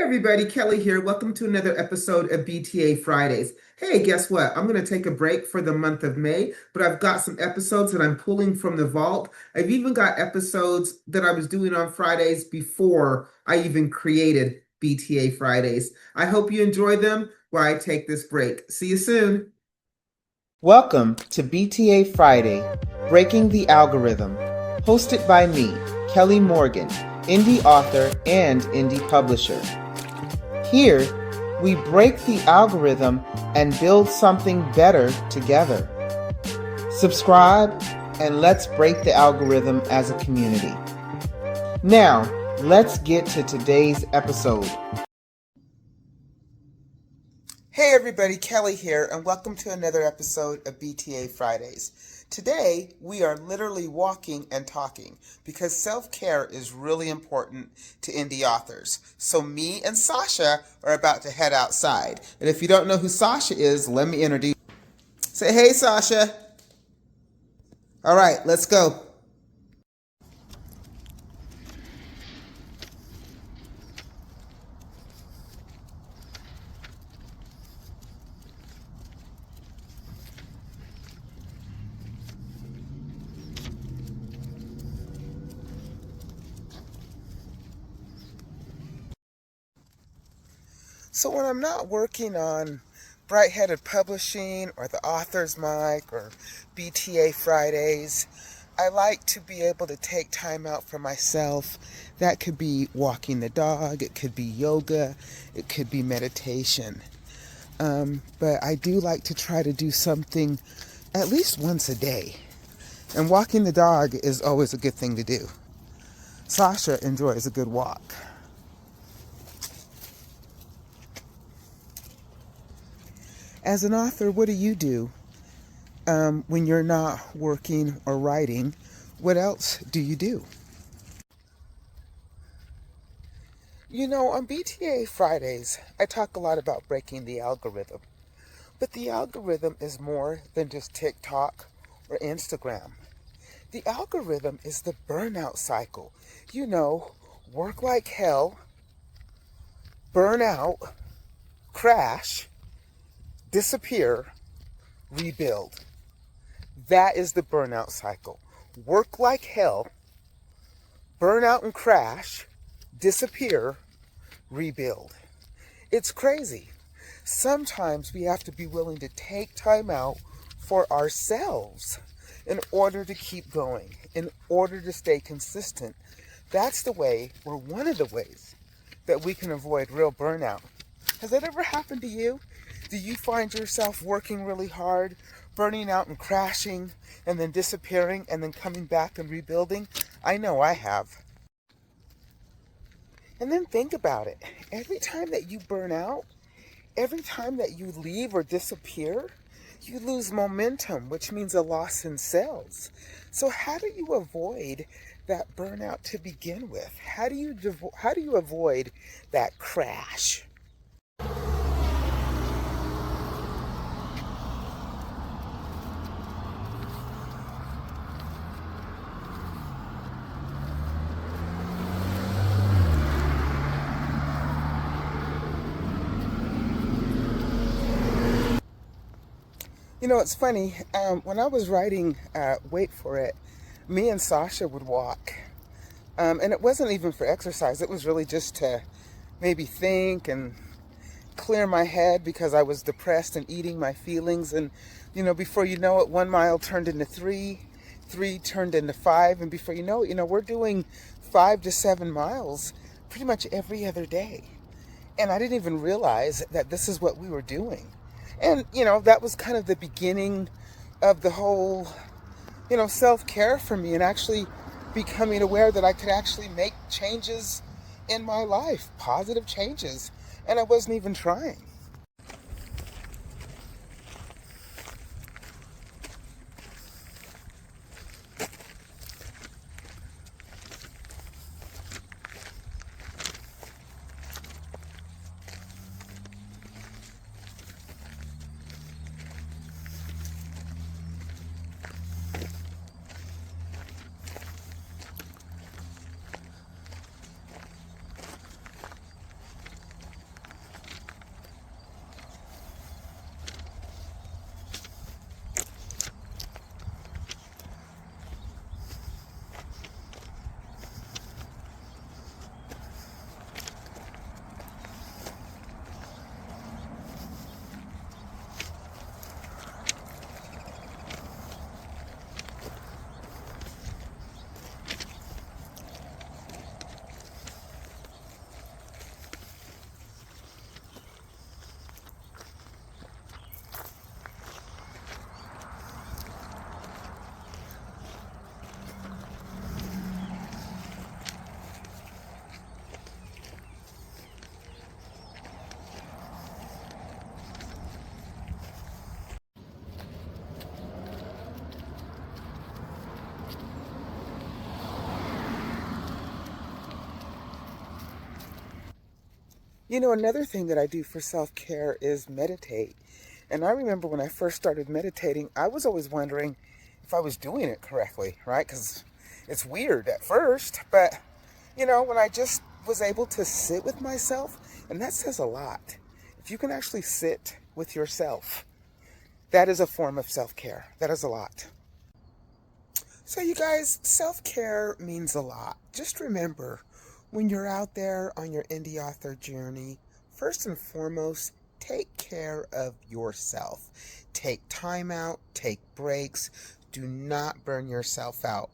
everybody, Kelly here. Welcome to another episode of BTA Fridays. Hey, guess what? I'm going to take a break for the month of May, but I've got some episodes that I'm pulling from the vault. I've even got episodes that I was doing on Fridays before I even created BTA Fridays. I hope you enjoy them while I take this break. See you soon. Welcome to BTA Friday, Breaking the Algorithm, hosted by me, Kelly Morgan, indie author and indie publisher. Here, we break the algorithm and build something better together. Subscribe and let's break the algorithm as a community. Now, let's get to today's episode. Hey everybody, Kelly here, and welcome to another episode of BTA Fridays. Today, we are literally walking and talking because self-care is really important to indie authors. So me and Sasha are about to head outside. And if you don't know who Sasha is, let me introduce you. Say hey, Sasha. All right, let's go. So when I'm not working on Bright-Headed Publishing or the Author's Mic or BTA Fridays, I like to be able to take time out for myself. That could be walking the dog, it could be yoga, it could be meditation. But I do like to try to do something at least once a day. And walking the dog is always a good thing to do. Sasha enjoys a good walk. As an author, what do you do when you're not working or writing? What else do you do? You know, on BTA Fridays, I talk a lot about breaking the algorithm. But the algorithm is more than just TikTok or Instagram. The algorithm is the burnout cycle. You know, work like hell, burn out, crash, disappear, rebuild. That is the burnout cycle. Work like hell, burn out and crash, disappear, rebuild. It's crazy. Sometimes we have to be willing to take time out for ourselves in order to keep going, in order to stay consistent. That's the way, or one of the ways, that we can avoid real burnout. Has that ever happened to you? Do you find yourself working really hard, burning out and crashing, and then disappearing, and then coming back and rebuilding? I know I have. And then think about it. Every time that you burn out, every time that you leave or disappear, you lose momentum, which means a loss in sales. So how do you avoid that burnout to begin with? How do you avoid that crash? You know, it's funny. When I was writing Wait For It, me and Sasha would walk. And it wasn't even for exercise. It was really just to maybe think and clear my head because I was depressed and eating my feelings. And, you know, before you know it, 1 mile turned into three turned into 5. And before you know it, we're doing 5 to 7 miles pretty much every other day. And I didn't even realize that this is what we were doing. And, that was kind of the beginning of the whole, self-care for me and actually becoming aware that I could actually make changes in my life, positive changes. And I wasn't even trying. You know, another thing that I do for self-care is meditate. And I remember when I first started meditating, I was always wondering if I was doing it correctly, right? Because it's weird at first, but when I just was able to sit with myself, and that says a lot. If you can actually sit with yourself, that is a form of self-care. That is a lot. So, you guys, self-care means a lot. Just remember, when you're out there on your indie author journey, first and foremost, take care of yourself. Take time out, take breaks. Do not burn yourself out.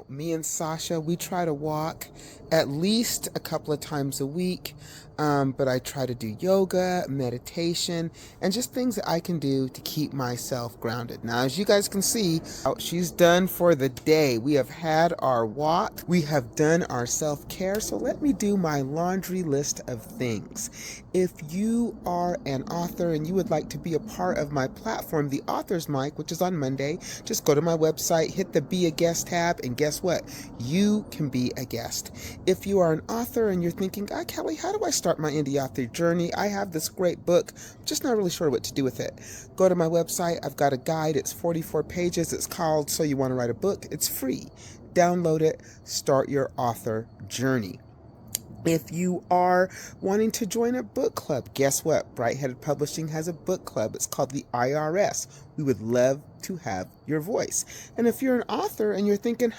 Me and Sasha, we try to walk at least a couple of times a week, but I try to do yoga, meditation, and just things that I can do to keep myself grounded. Now, as you guys can see, she's done for the day. We have had our walk. We have done our self-care. So let me do my laundry list of things. If you are an author and you would like to be a part of my platform, The Author's Mic, which is on Monday, just go to my website, hit the Be a Guest tab, and guess what? You can be a guest. If you are an author and you're thinking, Kelly, how do I start my indie author journey? I have this great book, I'm just not really sure what to do with it. Go to my website. I've got a guide. It's 44 pages. It's called So You Want to Write a Book. It's free. Download it. Start your author journey. If you are wanting to join a book club, guess what? Bright-Headed Publishing has a book club. It's called the IRS. We would love to have your voice. And if you're an author and you're thinking,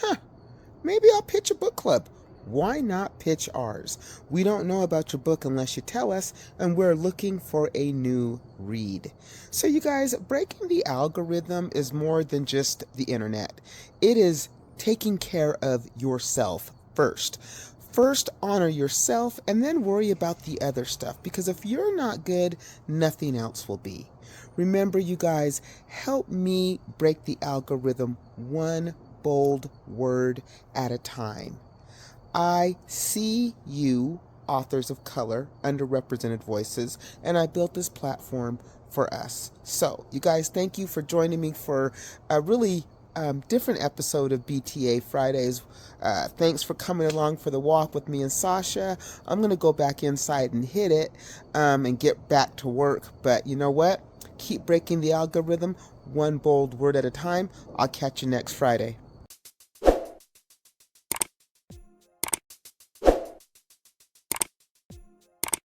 maybe I'll pitch a book club, why not pitch ours? We don't know about your book unless you tell us, and we're looking for a new read. So you guys, breaking the algorithm is more than just the internet. It is taking care of yourself first. First, honor yourself and then worry about the other stuff, because if you're not good, nothing else will be. Remember, you guys, help me break the algorithm one bold word at a time. I see you, authors of color, underrepresented voices, and I built this platform for us. So, you guys, thank you for joining me for a really different episode of BTA Fridays. Thanks for coming along for the walk with me and Sasha. I'm going to go back inside and hit it and get back to work. But you know what? Keep breaking the algorithm one bold word at a time. I'll catch you next Friday.